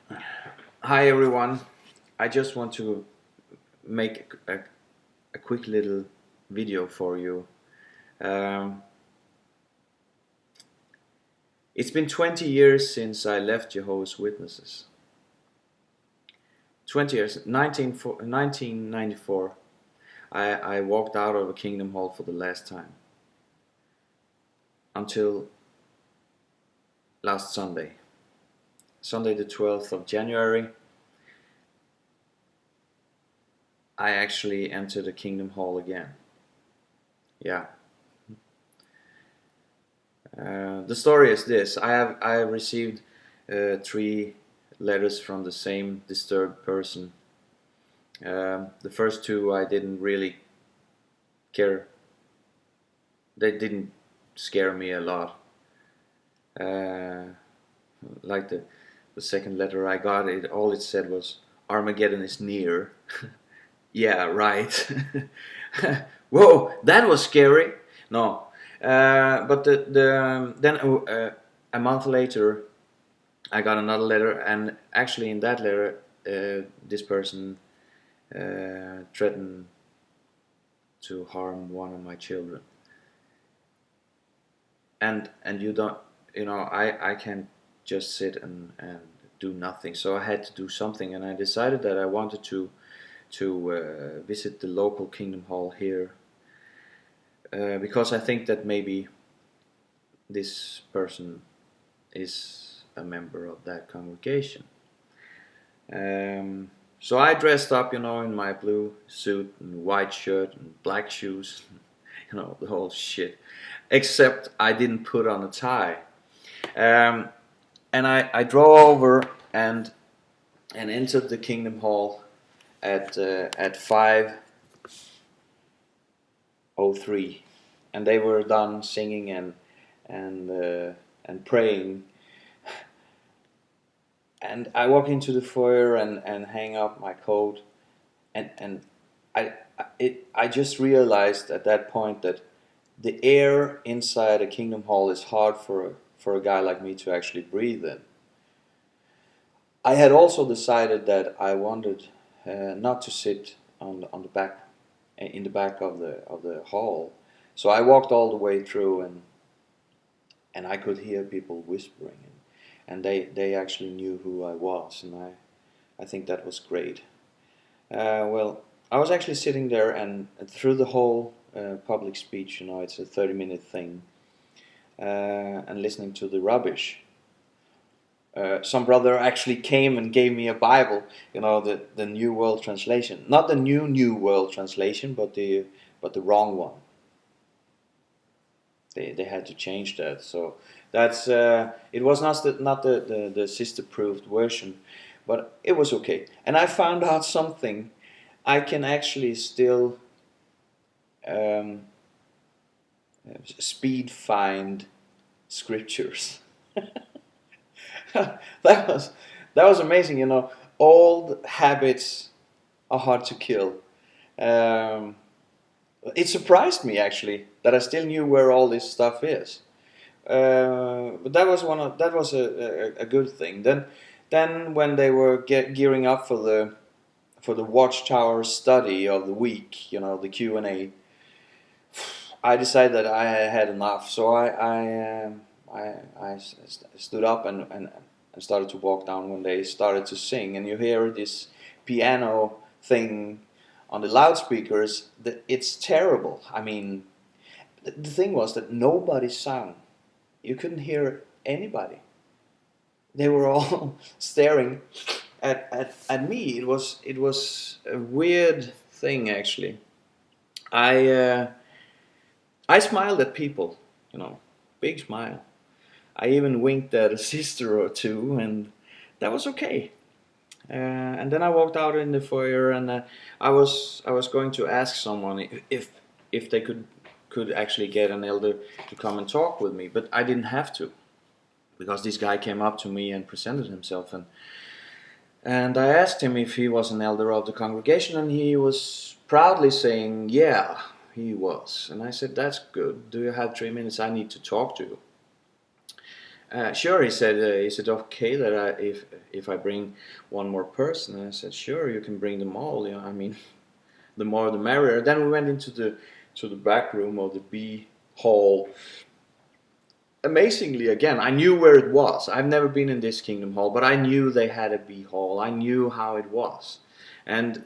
Hi everyone. I just want to make a quick little video for you. Um, it's been 20 years since I left Jehovah's Witnesses. 20 years, 1994, I walked out of a Kingdom Hall for the last time. Until last Sunday. Sunday the 12th of January, I actually entered the Kingdom Hall again. Yeah. The story is this: I have received three letters from the same disturbed person. The first two I didn't really care. They didn't scare me a lot. Uh, like the second letter I got, all it said was Armageddon is near. Yeah, right. Whoa, that was scary. No, but then a month later, I got another letter, and actually in that letter, this person threatened to harm one of my children. And you don't, I can't just sit and do nothing. So I had to do something, and I decided that I wanted to visit the local Kingdom Hall here, because I think that maybe this person is a member of that congregation. So I dressed up, in my blue suit and white shirt and black shoes, the whole shit. Except I didn't put on a tie. Um, and I drove over and entered the Kingdom Hall at 5:03, and they were done singing and praying. And I walk into the foyer and hang up my coat, and I just realized at that point that the air inside a Kingdom Hall is hard for a guy like me to actually breathe in. I had also decided that I wanted not to sit on the back in the back of the hall, so I walked all the way through, and I could hear people whispering, and they actually knew who I was, and I think that was great. Well, I was actually sitting there, and through the whole public speech, it's a 30-minute thing, and listening to the rubbish. Some brother actually came and gave me a Bible, the New World Translation, not the New World Translation, but the wrong one. They had to change that, so that's it was not the sister-proofed version, but it was okay. And I found out something. I can actually still um, speed find scriptures. that was that was amazing. Old habits are hard to kill. Um, it surprised me actually that I still knew where all this stuff is. But that was a good thing. Then when they were gearing up for the Watchtower study of the week, the Q&A, I decided that I had enough. So I stood up and started to walk down when they started to sing, and you hear this piano thing on the loudspeakers. It's terrible. I mean, the thing was that nobody sang. You couldn't hear anybody. They were all staring at me. It was a weird thing actually. I uh, I smiled at people, big smile. I even winked at a sister or two, and that was okay. And then I walked out in the foyer, and I was going to ask someone if they could actually get an elder to come and talk with me, but I didn't have to, because this guy came up to me and presented himself, and I asked him if he was an elder of the congregation, and he was proudly saying, yeah, he was. And I said, that's good. Do you have 3 minutes? I need to talk to you. Sure, he said. Is it okay that if I bring one more person? And I said, sure, you can bring them all. You know, I mean, the more the merrier. Then we went into the back room of the B hall. Amazingly, again, I knew where it was. I've never been in this Kingdom Hall, but I knew they had a B hall. I knew how it was, and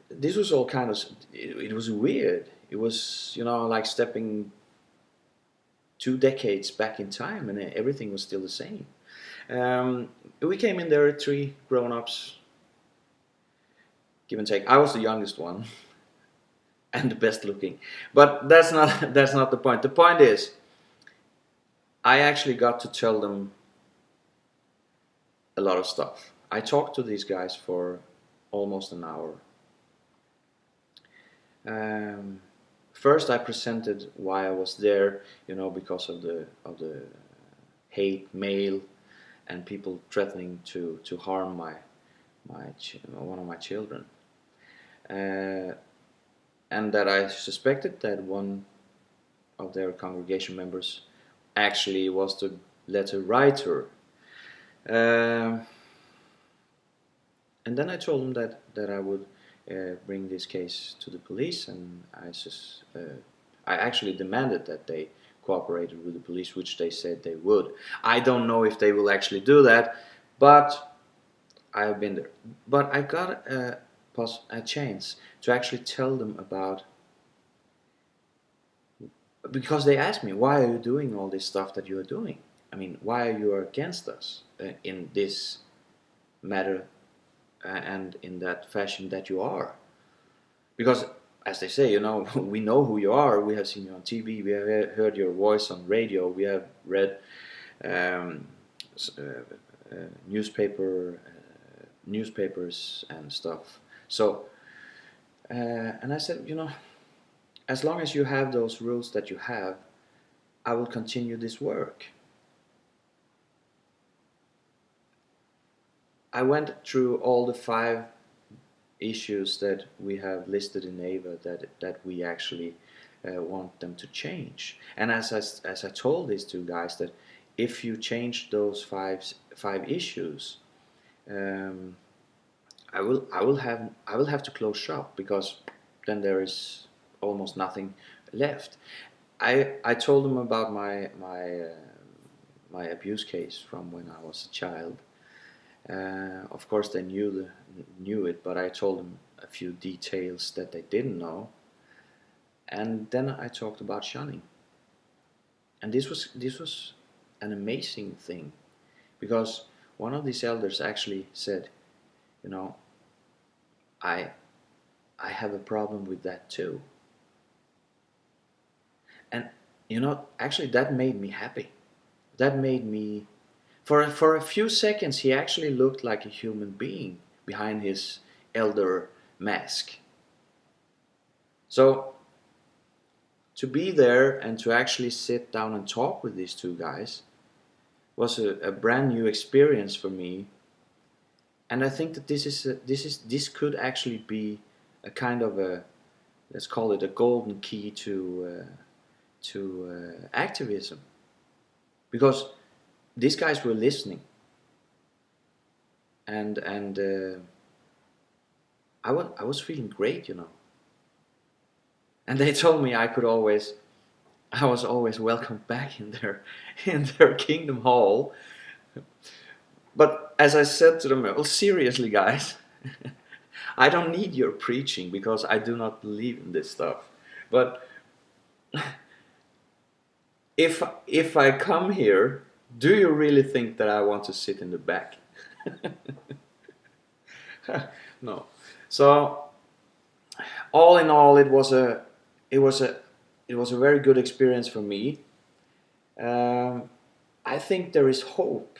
this was all kind of. It was weird. It was, you know, like stepping 2 decades back in time, and everything was still the same. We came in there, 3 grown-ups, give and take. I was the youngest one and the best looking, but that's not that's not the point. The point is, I actually got to tell them a lot of stuff. I talked to these guys for almost an hour. Um, First, I presented why I was there, you know, because of the hate mail and people threatening to harm one of my children, and that I suspected that one of their congregation members actually was the letter writer. Uh, and then I told them that I would bring this case to the police, and I actually demanded that they cooperated with the police, which they said they would. I don't know if they will actually do that, but I've been there. But I got a chance to actually tell them about, because they asked me, why are you doing all this stuff that you are doing? I mean, why are you against us in this matter and in that fashion that you are? Because, as they say, you know, we know who you are. We have seen you on TV. We have heard your voice on radio. We have read um, newspapers and stuff. So, and I said, you know, as long as you have those rules that you have, I will continue this work. I went through all the 5 issues that we have listed in AVA that we actually want them to change. And as I told these 2 guys, that if you change those five issues, I will have to close shop, because then there is almost nothing left. I told them about my abuse case from when I was a child. Of course, they knew it, but I told them a few details that they didn't know. And then I talked about shunning, and this was an amazing thing, because one of these elders actually said, you know, I have a problem with that too. And you know, actually, that made me happy. That made me, for a few seconds, he actually looked like a human being behind his elder mask. So to be there and to actually sit down and talk with these 2 guys was a brand new experience for me. And I think that this could actually be a kind of a, let's call it a golden key to activism, because these guys were listening, and I was feeling great, you know. And they told me I was always welcome back in their Kingdom Hall. But as I said to them, well, seriously, guys, I don't need your preaching, because I do not believe in this stuff. But if I come here, do you really think that I want to sit in the back? No. So all in all, it was a very good experience for me. I think there is hope.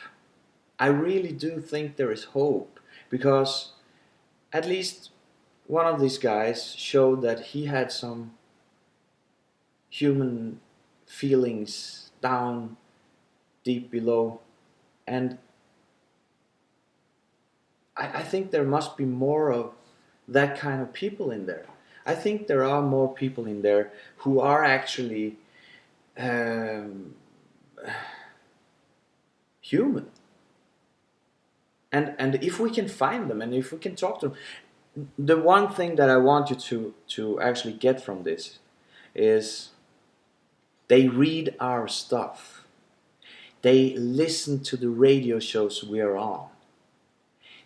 I really do think there is hope, because at least one of these guys showed that he had some human feelings down deep below, and I think there must be more of that kind of people in there. I think there are more people in there who are actually human. And if we can find them, and if we can talk to them, the one thing that I want you to actually get from this is they read our stuff. They listen to the radio shows we are on.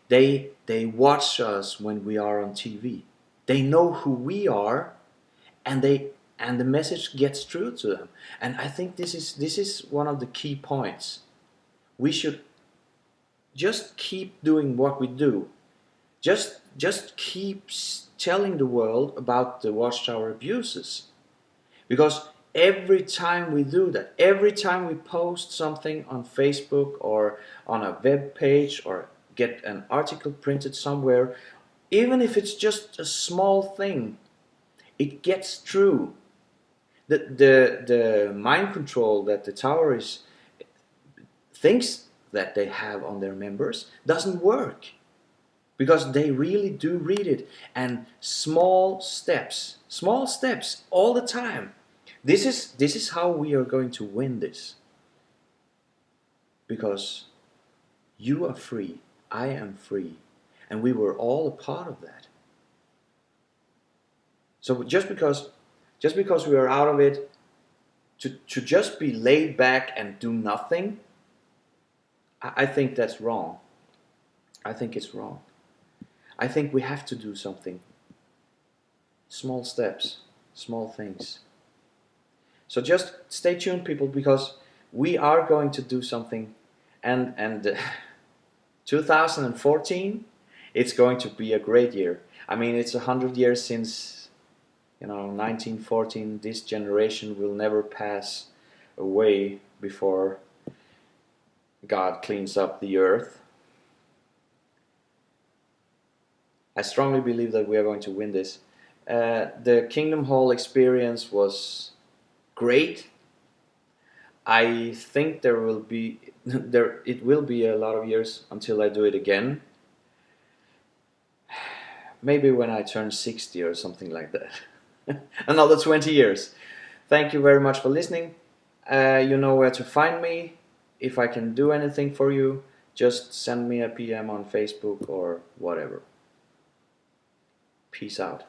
They watch us when we are on TV. They know who we are, and the message gets through to them. And I think this is one of the key points. We should just keep doing what we do. Just keep telling the world about the Watchtower abuses. Because every time we do that, every time we post something on Facebook or on a web page or get an article printed somewhere, even if it's just a small thing, it gets through. The mind control that the tower thinks that they have on their members doesn't work, because they really do read it. And small steps all the time. This is how we are going to win this, because you are free, I am free, and we were all a part of that. So just because we are out of it, to just be laid back and do nothing, I think that's wrong. I think it's wrong. I think we have to do something. Small steps, small things. So just stay tuned, people, because we are going to do something. And 2014, it's going to be a great year. I mean, it's 100 years since, 1914. This generation will never pass away before God cleans up the earth. I strongly believe that we are going to win this. The Kingdom Hall experience was great. I think it will be a lot of years until I do it again. Maybe when I turn 60 or something like that. Another 20 years. Thank you very much for listening. You know where to find me. If I can do anything for you, just send me a PM on Facebook or whatever. Peace out.